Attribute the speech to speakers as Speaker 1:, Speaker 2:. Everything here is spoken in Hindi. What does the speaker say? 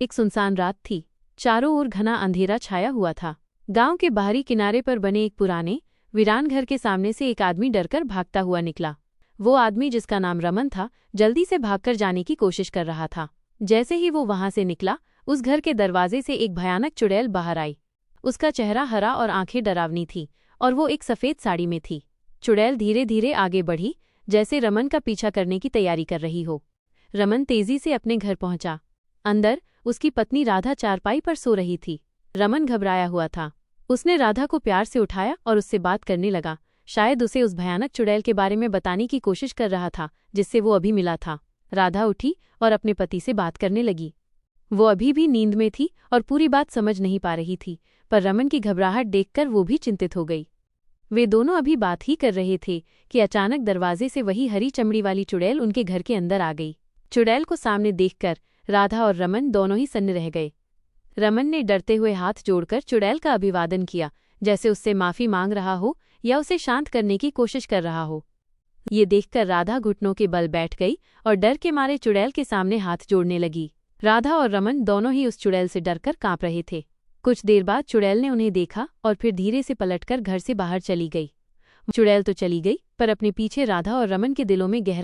Speaker 1: एक सुनसान रात थी। चारों ओर घना अंधेरा छाया हुआ था। गांव के बाहरी किनारे पर बने एक पुराने वीरान घर के सामने से एक आदमी डरकर भागता हुआ निकला। वो आदमी, जिसका नाम रमन था, जल्दी से भागकर जाने की कोशिश कर रहा था। जैसे ही वो वहां से निकला, उस घर के दरवाजे से एक भयानक चुड़ैल बाहर आई। उसका चेहरा हरा और आंखें डरावनी थी, और वो एक सफेद साड़ी में थी। चुड़ैल धीरे धीरे आगे बढ़ी, जैसे रमन का पीछा करने की तैयारी कर रही हो। रमन तेजी से अपने घर पहुंचा। अंदर उसकी पत्नी राधा चारपाई पर सो रही थी। रमन घबराया हुआ था। उसने राधा को प्यार से उठाया और उससे बात करने लगा। शायद उसे उस भयानक चुड़ैल के बारे में बताने की कोशिश कर रहा था, जिससे वो अभी मिला था। राधा उठी और अपने पति से बात करने लगी। वो अभी भी नींद में थी और पूरी बात समझ नहीं पा रही थी, पर रमन की घबराहट देखकर वो भी चिंतित हो गई। वे दोनों अभी बात ही कर रहे थे कि अचानक दरवाजे से वही हरी चमड़ी वाली चुड़ैल उनके घर के अंदर आ गई। चुड़ैल को सामने देखकर राधा और रमन दोनों ही सन्न रह गए। रमन ने डरते हुए हाथ जोड़कर चुड़ैल का अभिवादन किया, जैसे उससे माफी मांग रहा हो या उसे शांत करने की कोशिश कर रहा हो। ये देखकर राधा घुटनों के बल बैठ गई और डर के मारे चुड़ैल के सामने हाथ जोड़ने लगी। राधा और रमन दोनों ही उस चुड़ैल से डरकर कांप रहे थे। कुछ देर बाद चुड़ैल ने उन्हें देखा और फिर धीरे से पलटकर घर से बाहर चली गई। चुड़ैल तो चली गई, पर अपने पीछे राधा और रमन के दिलों में गहरा